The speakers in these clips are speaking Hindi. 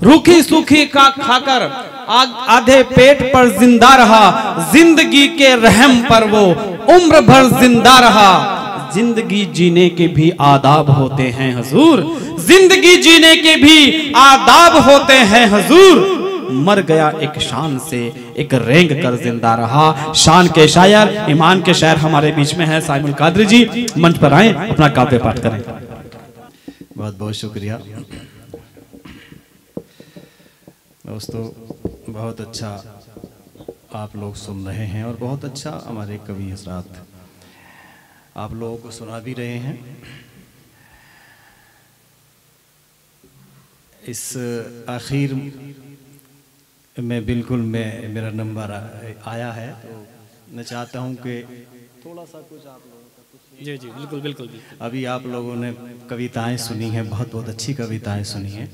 रूखी सूखी का खाकर आधे पेट पर जिंदा रहा, जिंदगी के रहम पर वो उम्र भर जिंदा रहा। जिंदगी जीने के भी आदाब होते हैं हुजूर, जिंदगी जीने के भी आदाब होते हैं हुजूर। मर गया एक शान से, एक रेंग कर जिंदा रहा। शान के शायर, ईमान के शायर हमारे बीच में है साइमुल कादरी जी, मंच पर आए, अपना काव्य पाठ करें। बहुत बहुत शुक्रिया दोस्तों, बहुत अच्छा आप लोग सुन रहे हैं और बहुत अच्छा हमारे कवि हजरात आप लोगों को सुना भी रहे हैं। इस आखिर में बिल्कुल मेरा नंबर आया है, तो मैं चाहता हूं कि थोड़ा सा कुछ आप लोगों का कुछ। जी जी बिल्कुल बिल्कुल बिल्कुल। अभी आप लोगों ने कविताएं सुनी हैं, बहुत बहुत अच्छी कविताएं सुनी हैं,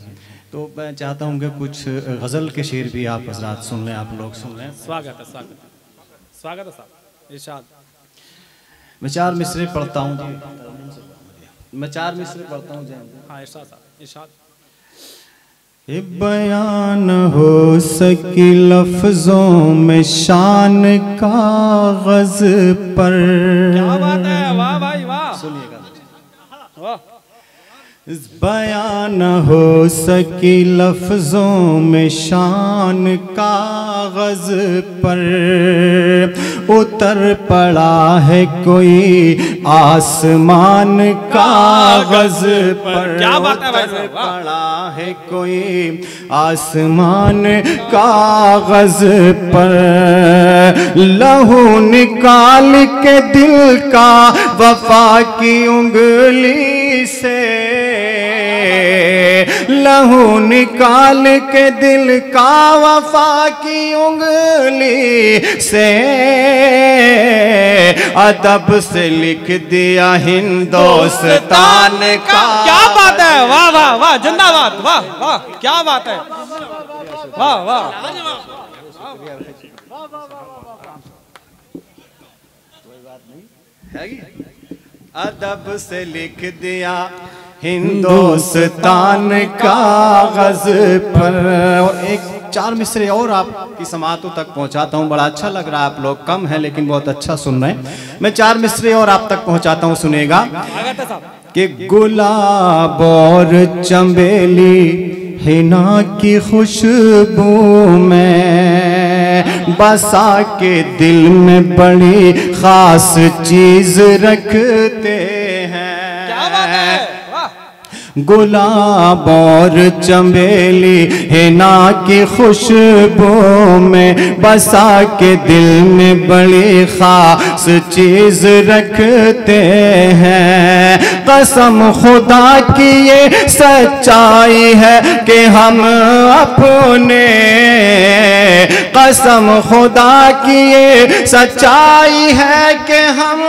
तो मैं चाहता हूं कि कुछ गज़ल के शेर भी आप हजरात सुन लें, आप लोग सुन लें। स्वागत है, स्वागत है, स्वागत है साहब, इरशाद। मैं चार मिसरे पढ़ता हूँ, मैं चार मिसरे पढ़ता हूँ। हाँ इरशाद साहब, इरशाद। बयान हो सकी लफ्जों में शान कागज पर। क्या बात है, वाह भाई वाह। सुनिएगा, वाह। बयान हो सकी लफ्जों में शान कागज पर, उतर पड़ा है कोई आसमान कागज पर। क्या बात है भाई, उतर पड़ा है कोई आसमान कागज पर। लहू निकाल के दिल का वफा की उंगली से, लहू निकाल के दिल का वफा की उंगली से, अदब से लिख दिया हिंदुस्तान का। क्या बात है, वाह वाह वाह, जिंदाबाद, वाह वाह, क्या बात है, वाह वाह। अदब से लिख दिया हिंदुस्तान कागज पर। और एक चार मिसरे और आपकी समातों तक पहुंचाता हूं, बड़ा अच्छा लग रहा है, आप लोग कम है लेकिन बहुत अच्छा सुन रहे हैं। मैं चार मिसरे और आप तक पहुंचाता हूं, सुनेगा कि गुलाब और चंबेली हिना की खुशबू में बसा के दिल में बड़ी खास चीज रखते हैं। क्या बात है, गुलाब और चंबेली हिना की खुशबू में बसा के दिल में बड़ी खास चीज रखते हैं। कसम खुदा की ये सच्चाई है कि हम अपने, कसम खुदा की ये सच्चाई है कि हम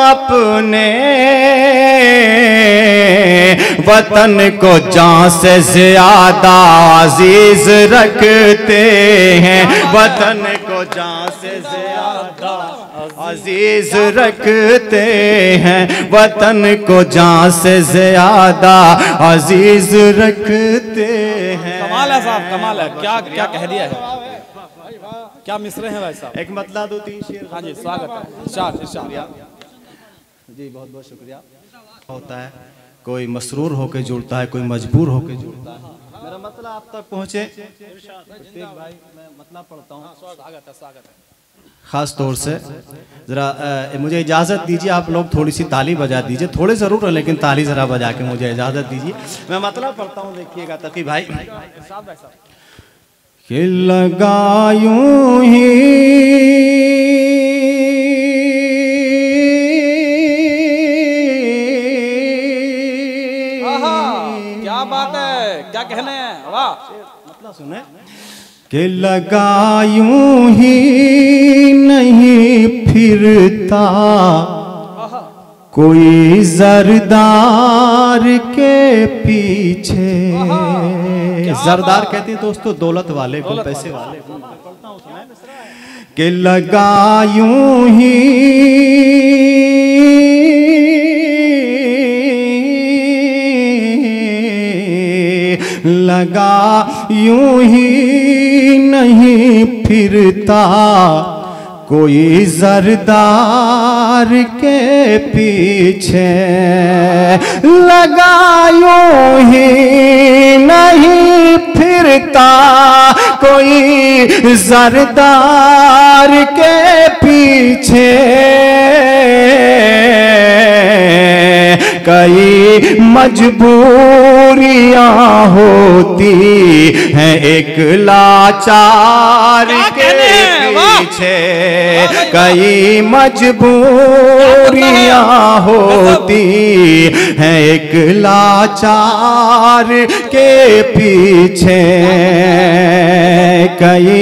अपने वतन को जान से ज्यादा अजीज रखते हैं। वतन को जान से ज्यादा अजीज रखते हैं। वतन को जान से ज्यादा अजीज रखते हैं। कमाल है साहब, कमाल है, क्या क्या कह दिया है, क्या मिसरे हैं भाई साहब। एक मतलब दो तीन शेर। हाँ जी, स्वागत है, इरशाद इरशाद। जी बहुत बहुत शुक्रिया। होता है कोई मसरूर होके जुड़ता है, कोई मजबूर होके जुड़ता है। मेरा मतलब आप तक पहुँचे भाई, मैं मतलब पढ़ता हूँ। स्वागत है, स्वागत है। ख़ास तौर से ज़रा मुझे इजाज़त दीजिए, आप लोग थोड़ी सी ताली बजा दीजिए, थोड़े ज़रूर है लेकिन ताली ज़रा बजा के मुझे इजाज़त दीजिए। मैं मतलब पढ़ता हूँ, देखिएगा तकी भाई। कि लगा यूं ही क्या बात है, क्या कहने हैं, वाह। मतलब सुने कि लगा यूं ही नहीं फिरता कोई जरदार के पीछे। जरदार कहते हैं दोस्तों दौलत वाले को, पैसे वाले को। कि लगा यूं ही लगा यूं ही नहीं फिरता कोई जरदार के पीछे, लगा यूं ही नहीं फिरता कोई जरदार के पीछे। कई मजबूरियां होती हैं एक लाचार के पीछे, कई मजबूरियां होती हैं एक लाचार के पीछे, कई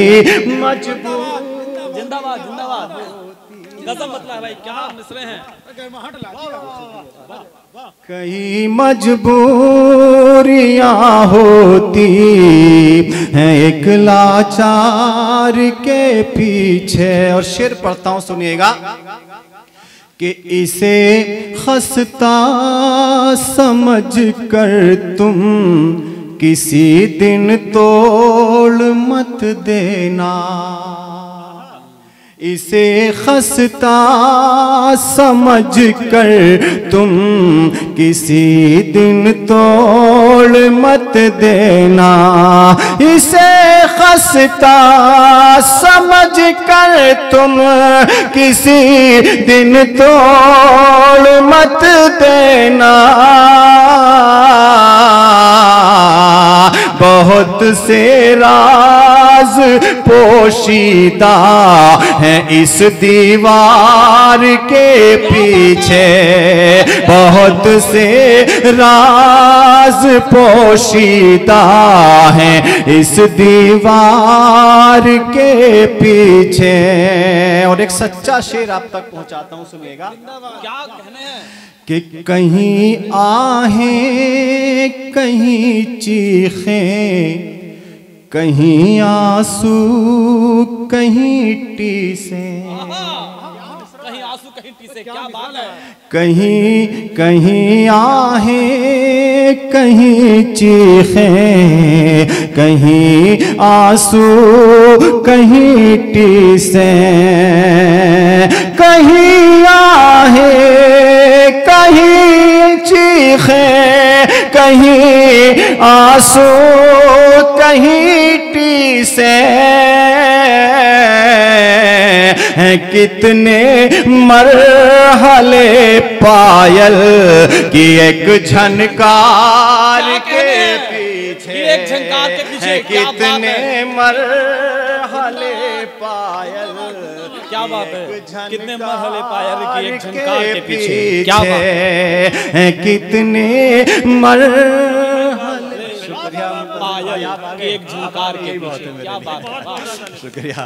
मजबूर। जिंदाबाद जिंदाबाद, गजब मतलब है भाई, क्या मिसरे हैं। कई मजबूरियां होती हैं एक लाचार के पीछे। और शेर पढ़ता हूं, सुनिएगा कि इसे खस्ता समझ कर तुम किसी दिन तोड़ मत देना, इसे खस्ता समझ कर तुम किसी दिन तोड़ मत देना, इसे खस्ता समझ कर तुम किसी दिन तोड़ मत देना। बहुत से राज पोशीदा हैं इस दीवार के पीछे, बहुत से राज पोशीदा हैं इस दीवार के पीछे। और एक सच्चा शेर आप तक पहुंचाता हूं, सुनिएगा क्या कहने हैं। कि कहीं आहें कहीं चीखें, कहीं आंसू कहीं टीसें, कहीं आंसू कहीं टीसे, क्या बात है। कहीं कहीं आहें कहीं चीखें, कहीं आंसू कहीं टीसें, कहीं आहें कहीं चीखें, कहीं आंसू कहीं टीसें, कितने मरहले पायल की एक झनकार के पीछे, एक झनकार के पीछे, कितने मरहले पायल, क्या बात है, कितने मरहले पायल की एक झनकार के पीछे, क्या बात है, कितने मरहले पायल की एक झनकार के पीछे, क्या बात है, शुक्रिया।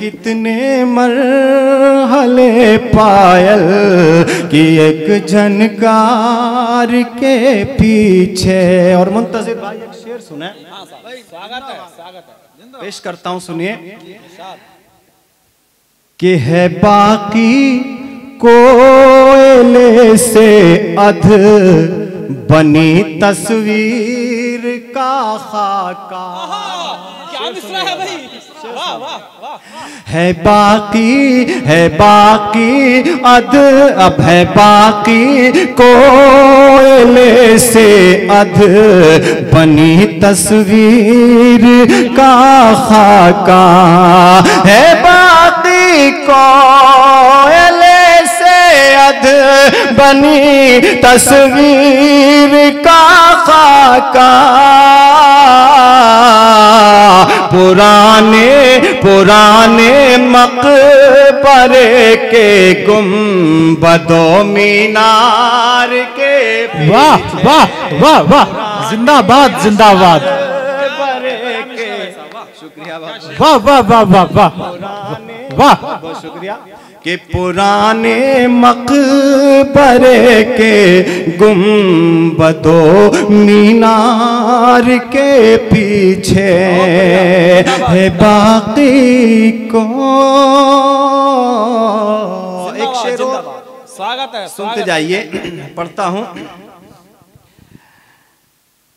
कितने मरहले पायल की एक झनकार के पीछे। और मुंतजिर भाई एक शेर सुने, स्वागत है, स्वागत है, पेश करता हूं, सुनिए। कि है बाकी कोयले से अध बनी तस्वीर का खाका। क्या मिसरा है भाई, वाह वाह वाह। है बाकी अध, अब है बाकी कोयले से अध बनी तस्वीर का खाका, है बाकी कोयले से अध बनी तस्वीर का खाका। पुराने पुराने मकबरे के गुंबदो मीनार के, वाह वाह वाह वाह, जिंदाबाद जिंदाबाद, शुक्रिया, वाह वाह वाह वाह वाह वाह, बहुत शुक्रिया। कि पुराने मकबरे के गुंबदो मीनार के पीछे है बाकी को। एक शेर स्वागत है, सुनते जाइए, पढ़ता हूं।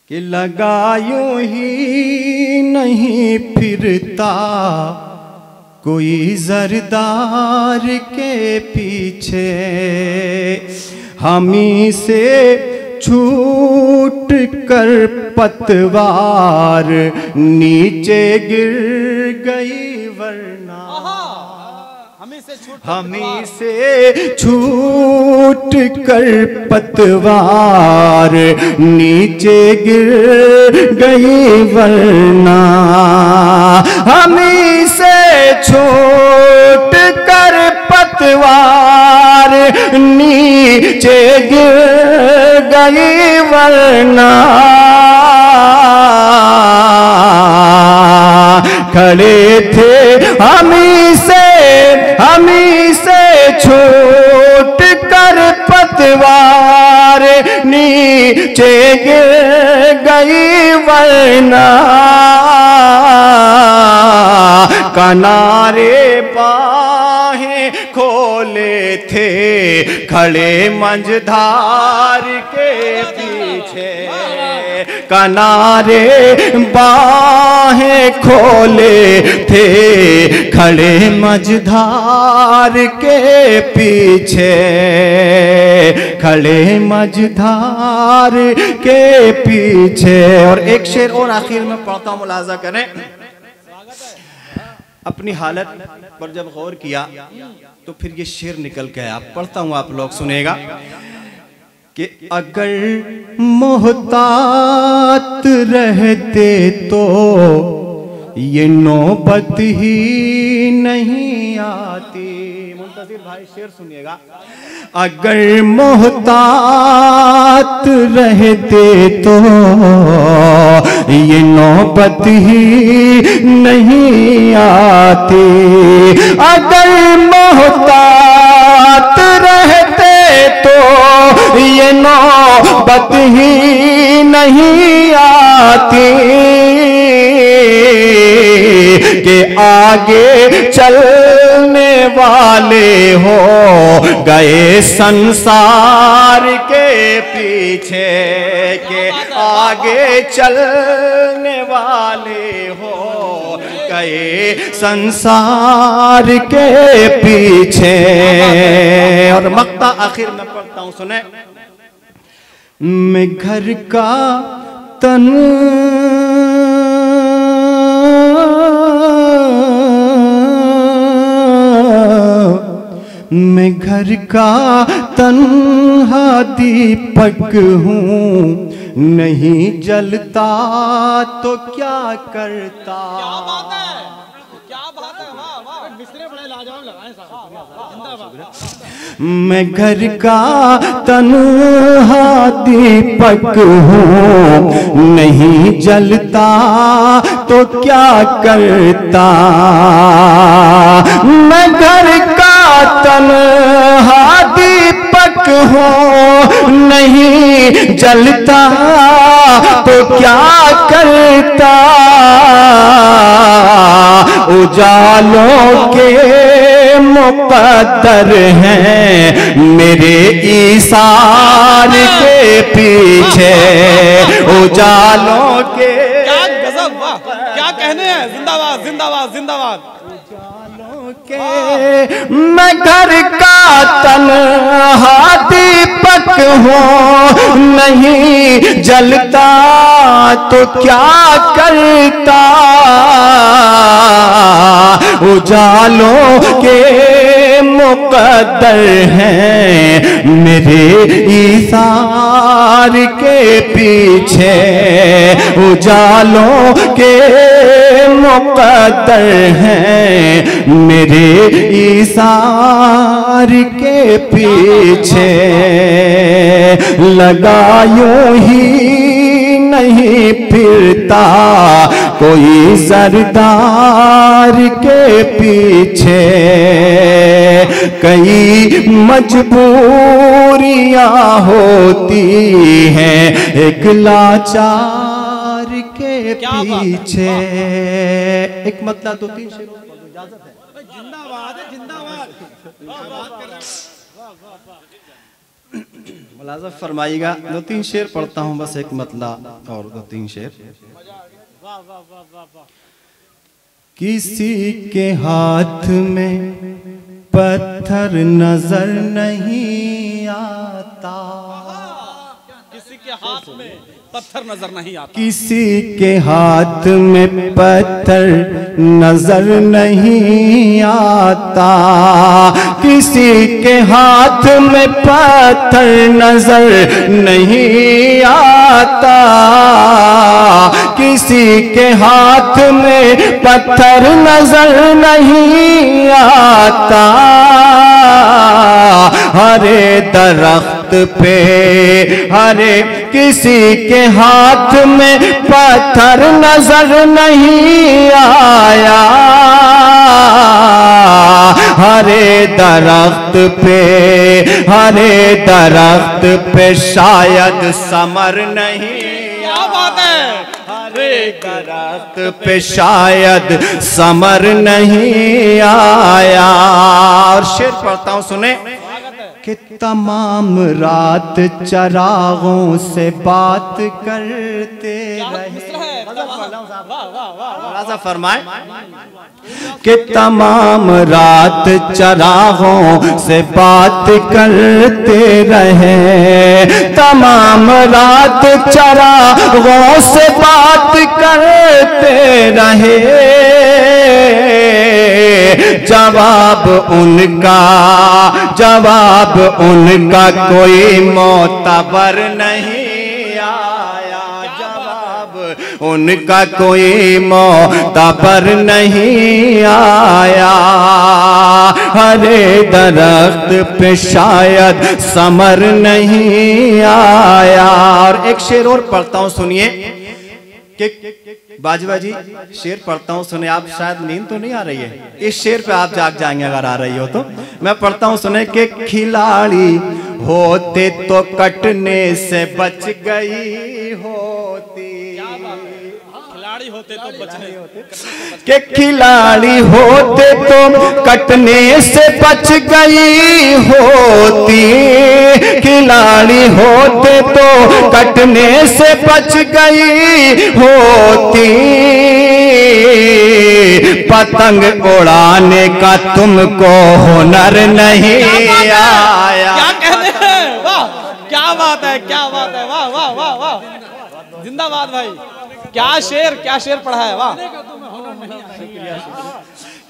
कि लगा यूं ही नहीं फिरता कोई जरदार के पीछे, हमी से छूट कर पतवार नीचे गिर गई वरना, हमी से छूट कर पतवार नीचे गिर गई वरना, हमी से छूट कर पतवार नीचे गिर गई वरना, खड़े थे हमी से छूट कर पतवार नीचे गिर गई वरना, किनारे बाहें खोले थे खड़े मंझधार के पीछे, किनारे बाहें खोले थे खड़े मझधार के पीछे, खड़े मझधार के पीछे। और एक शेर और आखिर में पढ़ता हूं, मुलाजा करें। अपनी हालत पर जब गौर किया तो फिर ये शेर निकल के आया, पढ़ता हूं, आप लोग सुनेगा कि अगर मोहतात रहते तो ये नौबत ही नहीं आती। मुंतज़िर भाई शेर सुनिएगा। अगर मोहतात रहते तो ये नौबत ही नहीं आती, अगर मोहतात रहते तो ये नौबत ही नहीं आती, के आगे चलने वाले हो गए संसार के पीछे, के आगे चलने वाले हो गए संसार के पीछे। और मक्ता आखिर में पढ़ता हूं, सुने। मैं घर का तन मैं घर का तन्हा दीपक हूँ, नहीं जलता तो क्या करता। क्या बात है, क्या बात है, वाह वाह, मिसरे बड़े लाजवाब लगाए साहब। मैं घर का तन्हा दीपक हूँ, नहीं जलता तो क्या करता। मैं घर का तन्हा दीपक हूँ, नहीं जलता तो क्या करता। उजालों के मुक़द्दर हैं मेरे ईसार के पीछे, उजालों के। क्या गजब, वाह, क्या कहने हैं। जिंदाबाद जिंदाबाद जिंदाबाद। मैं घर का तन्हा दीपक हूँ, नहीं जलता तो क्या करता। उजालों के मुक़द्दर हैं मेरे ईसार के पीछे, उजालों के मुक़द्दर हैं मेरे ईसार के पीछे। लगा यूं ही नहीं फिरता कोई सरदार के पीछे, कई मजबूरियां होती हैं एक लाचार के पीछे। एक मतलब दो तीन शेर इजाजत है। जिंदाबाद है, जिंदाबाद। मुलाज़ा फरमाइएगा। 2-3 शेर पढ़ता हूँ, बस एक मतला और 2-3 शेर। किसी के हाथ में पत्थर नजर नहीं आता, किसी के हाथ में पत्थर नजर नहीं आता, किसी के हाथ में पत्थर नजर नहीं आता, किसी के हाथ में पत्थर नजर नहीं आता, किसी के हाथ में पत्थर नजर नहीं आता। हरे दरख्त पे हरे किसी के हाथ में पत्थर नजर नहीं आया, हरे दरख्त पे शायद समर नहीं। क्या बात है, हरे दरख्त पे शायद समर नहीं आया। और शेर पढ़ता हूँ, सुने कि तमाम रात चरागों से बात करते रहे। फरमाए कि तमाम रात चरागों से बात करते रहे, तमाम रात चरागों से बात करते रहे। जवाब उनका कोई मोतबर नहीं आया, जवाब उनका कोई मोतबर नहीं आया। हरे दरख्त पे शायद समर नहीं आया। और एक शेर और पढ़ता हूँ, सुनिए कि बाजवा जी शेर पढ़ता हूँ, सुने। आप शायद नींद तो नहीं आ रही है, इस शेर पे आप जाग जाएंगे अगर आ रही हो तो। मैं पढ़ता हूँ, सुने कि खिलाड़ी होते तो कटने से बच गई होती, खिलाड़ी होते तो बचने के खिलाड़ी होते तो कटने से बच गई होती, खिलाड़ी होते तो कटने से बच गई होती। पतंग उड़ाने का तुमको हुनर नहीं आया। क्या कहते हैं, वाह क्या बात है, क्या बात है, वाह वाह वाह वाह, जिंदाबाद भाई। क्या शेर पढ़ा है, वाह।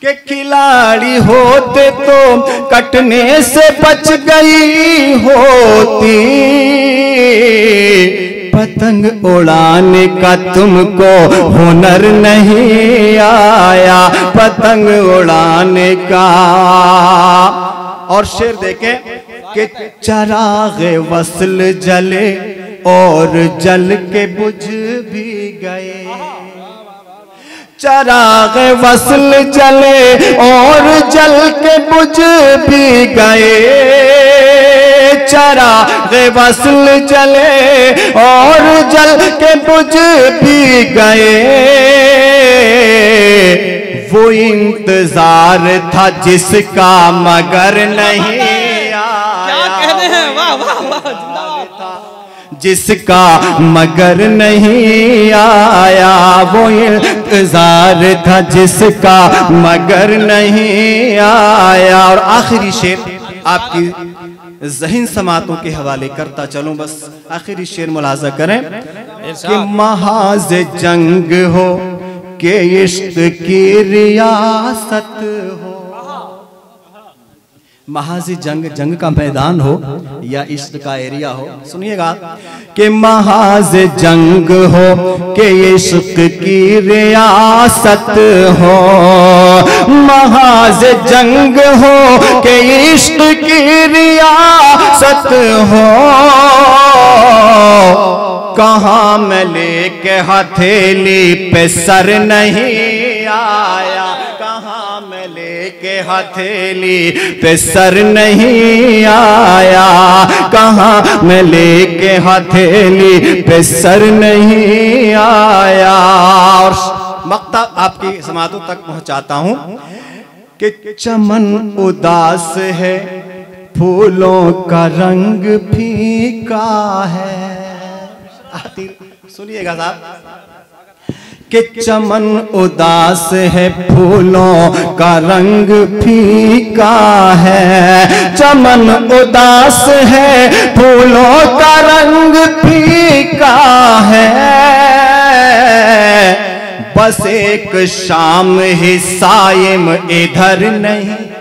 के खिलाड़ी होते तो कटने से बच गई होती, पतंग उड़ाने का तुमको हुनर नहीं आया, पतंग उड़ाने का। और शेर देखें कि चराग़े वस्ल जले और जल के बुझ भी गए, चराग़े वस्ल जले और जल के बुझ भी गए, चराग़े वस्ल जले और जल के बुझ भी गए। वो इंतजार था जिसका मगर नहीं आया। क्या कहते हैं, वाह वाह वाह, जिंदाबाद। जिसका मगर नहीं आया, वो इंतजार था जिसका मगर नहीं आया। और आखिरी शेर आपकी ज़हन समातों के हवाले करता चलूं, बस आखिरी शेर मुलाज़ा करें कि महाज जंग हो के इश्क की रियासत हो, महाजी जंग का मैदान हो या इश्क का एरिया हो। सुनिएगा कि महाज जंग हो कि इश्क की रियासत हो, महाज जंग हो कि इश्क की रियासत हो। कहाँ मैं लेके हथेली पे सर नहीं आया, कहाँ मैं लेके हथेली पे सर नहीं आया, कहाँ मैं लेके हथेली पे सर नहीं आया। और मक्ता आपकी समातों तक पहुंचाता हूं कि चमन उदास है फूलों का रंग फीका है। सुनिएगा साहब कि चमन उदास है, फूलों का रंग फीका है। चमन उदास है, फूलों का रंग फीका है। बस एक शाम ही सायम इधर नहीं